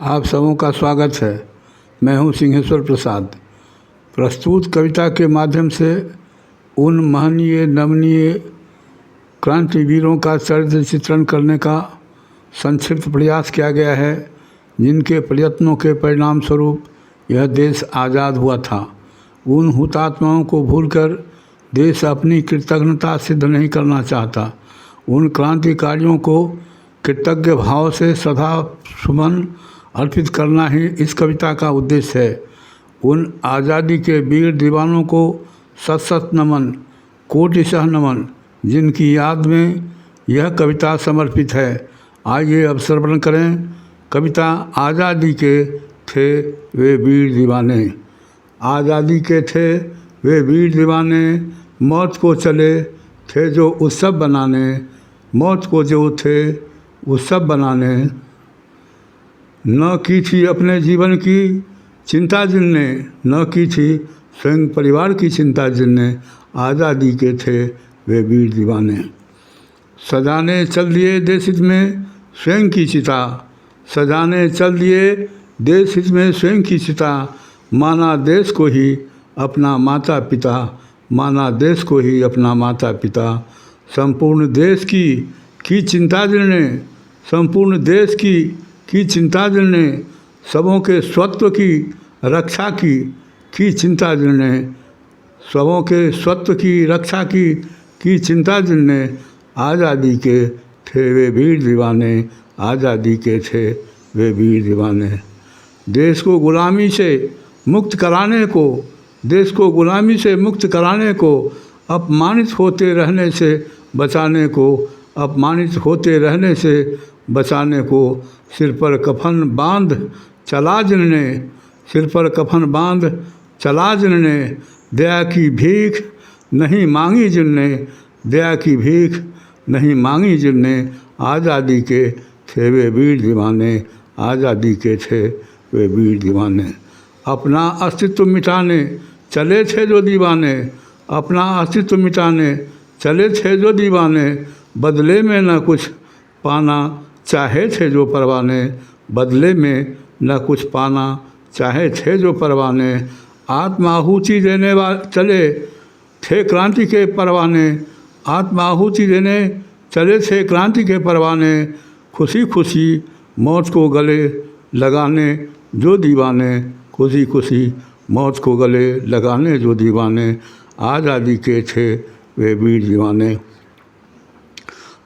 आप सबों का स्वागत है। मैं हूं सिंहेश्वर प्रसाद। प्रस्तुत कविता के माध्यम से उन महनीय नमनीय क्रांतिवीरों का चरित्र चित्रण करने का संक्षिप्त प्रयास किया गया है, जिनके प्रयत्नों के परिणाम स्वरूप यह देश आज़ाद हुआ था। उन हुतात्माओं को भूलकर देश अपनी कृतज्ञता सिद्ध नहीं करना चाहता। उन क्रांतिकारियों को कृतज्ञ भाव से सदा सुमन अर्पित करना ही इस कविता का उद्देश्य है। उन आज़ादी के वीर दीवानों को सत सत नमन, कोटिशः नमन, जिनकी याद में यह कविता समर्पित है। आइए अब श्रवण करें कविता आज़ादी के थे वे वीर दीवाने। आज़ादी के थे वे वीर दीवाने, मौत को चले थे जो उत्सव बनाने। मौत को जो थे उत्सव बनाने, न की थी अपने जीवन की चिंता जिनने, न की थी स्वयं परिवार की चिंता जिनने। आज़ादी के थे वे वीर दीवाने। सजाने चल दिए देश हित में स्वयं की चिता, सजाने चल दिए देश हित में स्वयं की चिता। माना देश को ही अपना माता पिता, माना देश को ही अपना माता पिता। संपूर्ण देश की चिंता जिनने, संपूर्ण देश की चिंता जिनने। सबों के स्वत्व की रक्षा की चिंता जिनने, सबों के स्वत्व की रक्षा की चिंता जिनने। आज़ादी के थे वे वीर दीवाने, आज़ादी के थे वे वीर दीवाने। देश को गुलामी से मुक्त कराने को, देश को गुलामी से मुक्त कराने को, अपमानित होते रहने से बचाने को, अपमानित होते रहने से बचाने को। सिर पर कफन बांध चला जिनने, सिर पर कफन बांध चला जिनने। दया की भीख नहीं मांगी जिनने, दया की भीख नहीं मांगी जिनने। आज़ादी के थे वे वीर दीवाने, आज़ादी के थे वे वीर दीवाने। अपना अस्तित्व मिटाने चले थे जो दीवाने, अपना अस्तित्व मिटाने चले थे जो दीवाने। बदले में न कुछ पाना चाहे थे जो परवाने, बदले में न कुछ पाना चाहे थे जो परवाने। आत्माहुति देने चले थे क्रांति के परवाने, आत्माहुति देने चले थे क्रांति के परवाने। खुशी खुशी मौत को गले लगाने जो दीवाने, खुशी खुशी मौत को गले लगाने जो दीवाने। आज़ादी के थे वे वीर दीवाने।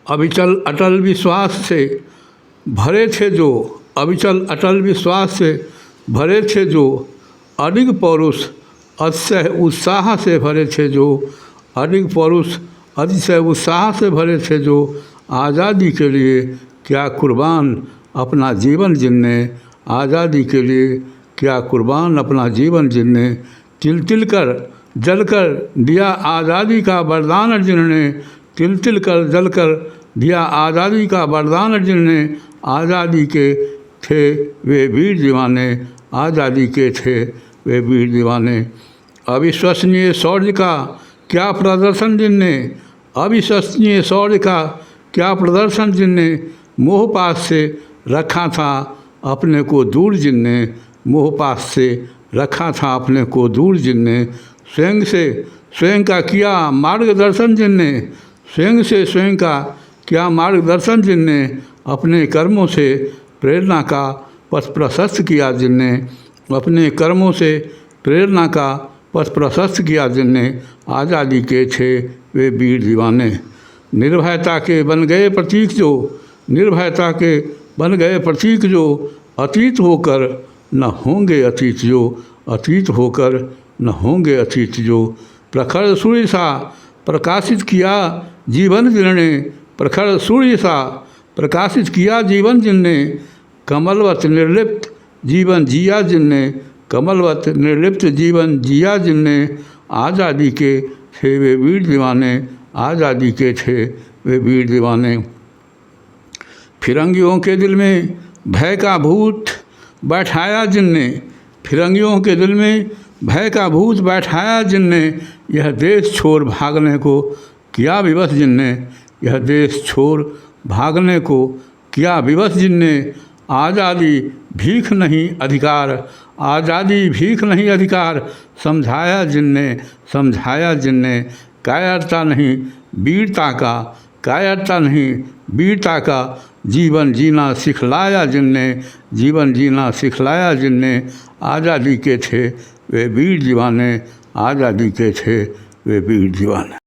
अविचल अटल विश्वास से भरे थे जो, अविचल अटल विश्वास से भरे थे जो। अडिग पौरुष अतिशय उत्साह से भरे थे जो, अडिग पौरुष अतिशय उत्साह से भरे थे जो। आज़ादी के लिए क्या कुर्बान अपना जीवन जिनने, आज़ादी के लिए क्या कुर्बान अपना जीवन जिनने। तिल तिल कर जल कर दिया आज़ादी का वरदान जिनने, तिल तिल कर जल कर दिया आज़ादी का वरदान जिनने। आज़ादी के थे वे वीर दीवाने, आज़ादी के थे वे वीर दीवाने। अविश्वसनीय शौर्य का क्या प्रदर्शन जिनने, अविश्वसनीय शौर्य का क्या प्रदर्शन जिनने। मोहपाश से रखा था अपने को दूर जिनने, मोहपाश से रखा था अपने को दूर जिनने। स्वयं का किया मार्गदर्शन जिनने, स्वयं से स्वयं का क्या मार्गदर्शन जिनने। अपने कर्मों से प्रेरणा का पथ प्रशस्त किया जिनने, अपने कर्मों से प्रेरणा का पथ प्रशस्त किया जिनने। आज़ादी के थे वे वीर दीवाने। निर्भयता के बन गए प्रतीक जो, निर्भयता के बन गए प्रतीक जो। अतीत होकर न होंगे अतीत जो, अतीत होकर न होंगे अतीत जो। प्रखर सूर्य सा प्रकाशित किया जीवन जिनने, प्रखर सूर्य सा प्रकाशित किया जीवन जिनने। कमलवत निर्लिप्त जीवन जिया जिनने, कमलवत निर्लिप्त जीवन जिया जिनने। आज़ादी के थे वे वीर दीवाने, आज़ादी के थे वे वीर दीवाने। फिरंगियों के दिल में भय का भूत बैठाया जिनने, फिरंगियों के दिल में भय का भूत बैठाया जिनने। यह देश छोड़ भागने को किया विवश जिनने, यह देश छोड़ भागने को किया विवश जिनने। आज़ादी भीख नहीं अधिकार, आज़ादी भीख नहीं अधिकार, समझाया जिनने कायरता नहीं वीरता का, कायरता नहीं वीरता का, जीवन जीना सिखलाया जिनने आज़ादी के थे वे वीर दीवाने, आज़ादी के थे वे वीर दीवाने।